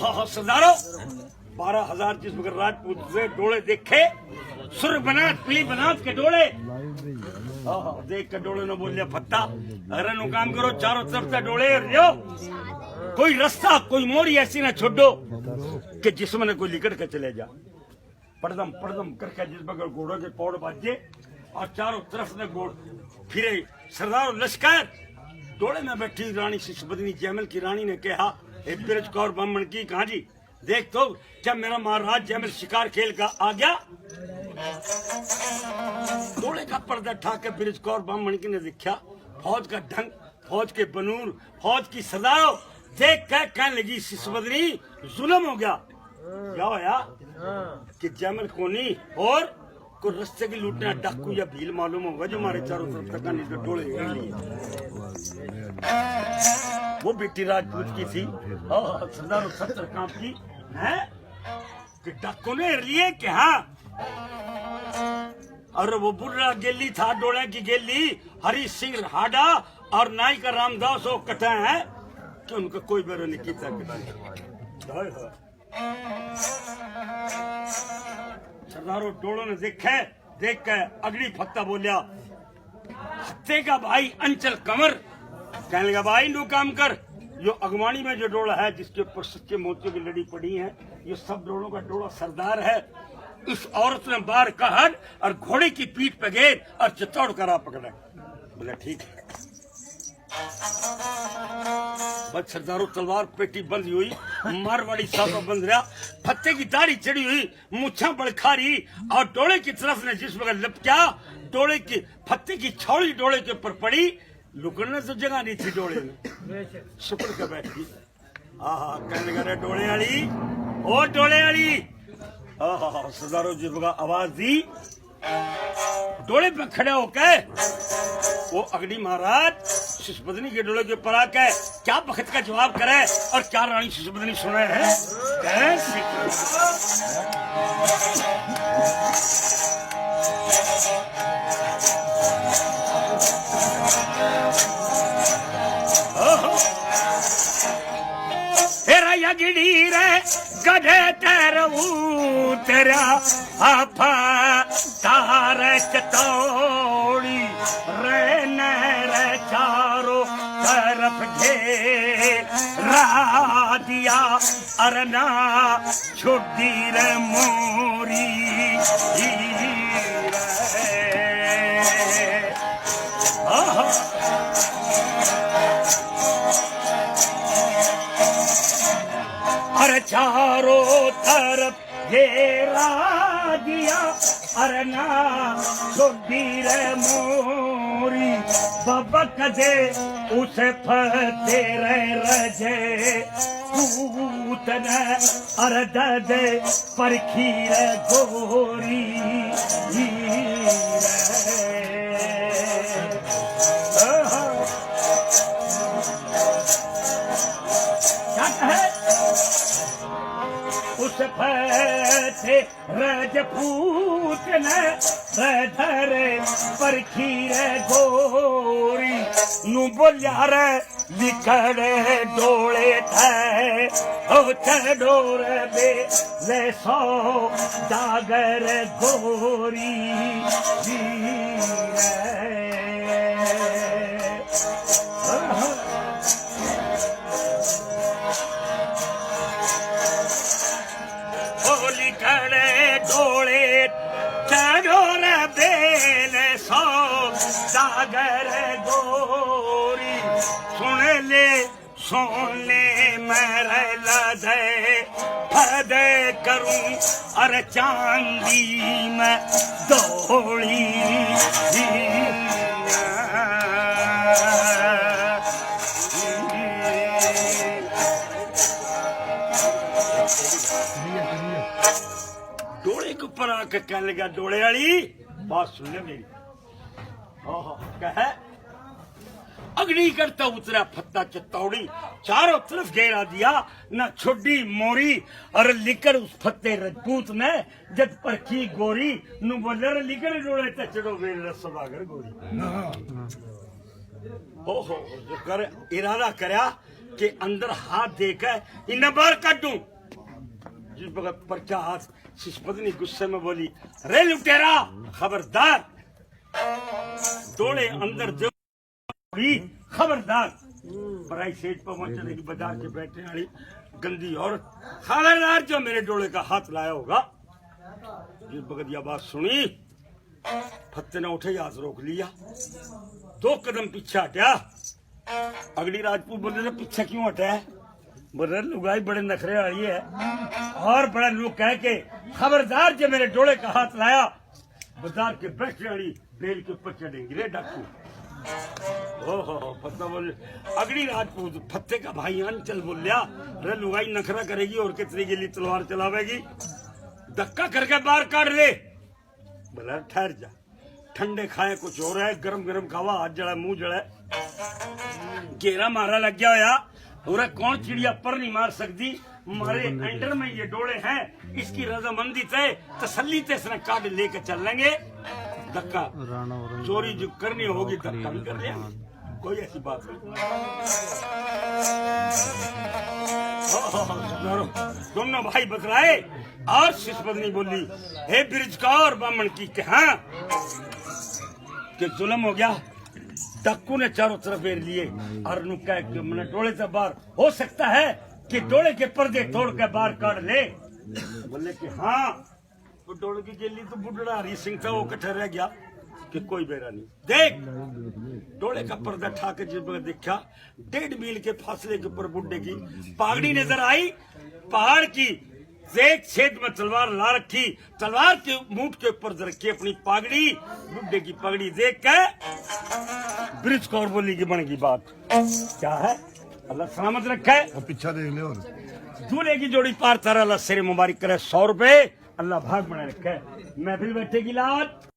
सरदारों 12,000 जिस मगर राजपूत से डोले देखे सुर बनात पीली बनात के डोले देख के डोले ने बोलिया फत्ता अरे नु काम करो चारों तरफ से डोले रियो कोई रास्ता कोई मोरी ऐसी ना छोड़ो कि जिसमें ने कोई लिकड़ के चले जा पड़दम पड़दम करके जिस बगल घोड़ों के पौड़ बाजे और चारों तरफ ने घोड़ फिरे सरदार लश्कर डोले में बैठी रानी शिशुपत्नी जयमल की रानी ने कहा ब्रज कौर ब्राह्मण की कहा जी देख तो क्या मेरा महाराज जयमल शिकार खेल का आ गया डोले का पर्दा ठा के ब्रज कौर ब्राह्मण की ने देखा फौज का ढंग फौज के बनूर फौज की सदाओ देख कर कहने लगी शिशुपत्नी जुल्म हो गया क्या होया कि जयमल कोनी और को रस्ते की लूटना डाकू या भील मालूम होगा जो हमारे चारों तरफ तक नहीं डोले वो बेटी राजपूत की थी सरदार 70 काम की है कि डाकू ने लिए कि हाँ और वो बुर्रा गेली था डोले की गेली हरी सिंह हाडा और नाई का रामदास वो कटा है कि उनका कोई बेरो नहीं किया सरदारों डोलों ने देख के अगली फत्ता बोलिया हत्ते का भाई अंचल कमर कहने लगा भाई नु काम कर जो अगवानी में जो डोला है जिसके ऊपर सच्चे मोतियों की लड़ी पड़ी है ये सब डोलों का डोला सरदार है इस औरत ने बार कहर और घोड़े की पीठ पे गेर और चित्तौड़ करा पकड़ा बोला ठीक है बस सरदारों तलवार पेटी बंद हुई मारवाड़ी साफा बंद रहा फत्ते की दाढ़ी चढ़ी हुई मुच्छा बड़खारी और डोले की तरफ ने जिस वक्त लपका डोले की फत्ते की छौड़ी डोले के ऊपर पड़ी लुकड़ने तो जगह नहीं थी डोले में सुकड़ के बैठ गई कहने लगा डोले वाली ओ डोले वाली सरदारों जिस वक्त आवाज दी डोले पे खड़े होकर वो अग्नि महाराज शिशुपत्नी के डोले के ऊपर आकर क्या बखत का जवाब करे और क्या रानी शिशुपत्नी सुने हैं तेरा यगड़ी रे गधे तेरऊ तेरा आपा तार चतौड़ी रे नरे चारों तरफ घेरा दिया अरना छुट्टी रे मोरी अरे चारों तरफ घेरा दिया अरना छुट्टी रे मोरी बाबा कदे उसे फते रे रजे पूतन अरद दे परखी रे गोरी उस फते रजपूत ने धरे परखी रे गोरी नु बोलिया रे लिखड़े डोले थे ओ चढ़ोर बे ले सो जागर गोरी जी डोले चढ़ोर बेल सो सागर गोरी सुन ले मेरे लदे फदे करूं अरे चांदी में दौड़ी डोले के ऊपर आकर कहने लगा डोले वाली बात सुन ले मेरी कहे अग्नि करता उतरा फत्ता चतौड़ी चारों तरफ घेरा दिया न छुड्डी मोरी और लिकर उस फत्ते रजपूत ने जब परखी गोरी नु बोले लिकर डोले ते चढ़ो वेल रसवागर गोरी ओहो जो कर इरादा करया कि अंदर हाथ देकर इन बाहर काटूं जिस वक्त पर्चा हाथ शिशपत्नी गुस्से में बोली, रे लुटेरा खबरदार, डोले अंदर जो खबरदार। बराई सेठ पर पहुंचने की बाजार के बैठने वाली गंदी औरत, खबरदार जो मेरे डोले का हाथ लाया होगा। जिस वक्त यह बात सुनी, फत्ते ने उठे हाथ रोक लिया, 2 कदम पीछे हटा। अगली राजपूत बोले, पीछे क्यों हटा है? बोले, लुगाई बड़े नखरे वाली है और बड़ा लोग कह के खबरदार जो मेरे डोले का हाथ लाया, बाजार के बैठने वाली बेल के ऊपर चढ़ेंगे रे डाकू। फत्ता बोले, अगली राजपूत फत्ते का भाई अंचल बोलिया, रे लुगाई नखरा करेगी और कितनी के लिए तलवार चलावेगी, धक्का करके बाहर काट ले। बोला, ठहर जा, ठंडे खाए कुछ हो रहा है, गरम गरम खावा, हाथ जड़ा मुंह जड़ा, घेरा मारा लग गया होया। पूरा कौन चिड़िया पर नहीं मार सकती, हमारे अंडर में ये डोले हैं, इसकी रजामंदी से तसल्ली से इसने काट लेके चल लेंगे। धक्का चोरी जो करनी होगी धक्का भी कर लिया, कोई ऐसी बात नहीं। दोनों भाई बतलाए और शिशपत्नी बोली, हे ब्रिजकार बामन की कहा कि जुल्म हो गया। डक्कू ने चारों तरफ फेर लिए और मैंने डोले से बाहर हो सकता है कि डोले के पर्दे तोड़ के बाहर काट ले। बोले कि हाँ, तो डोले की जेली तो बुढ़ा हरी सिंह था, वो कट्ठा रह गया कि कोई बेरा नहीं। देख, डोले का पर्दा ठा के जिस देखा, 1.5 मील के फासले के ऊपर बुड्ढे की पागड़ी नजर आई, पहाड़ की एक छेद में तलवार ला रखी, तलवार के मुंह के ऊपर रखी अपनी पागड़ी। बुड्ढे की पगड़ी देख के ब्रिज कौर बोली की बन की बात क्या है, अल्लाह सलामत रखे। पीछा देख ले, और दूल्हे की जोड़ी पार तारा, अल्लाह सिर मुबारक करे, 100 रुपए, अल्लाह भाग बनाए रखे। महफिल बैठेगी लात।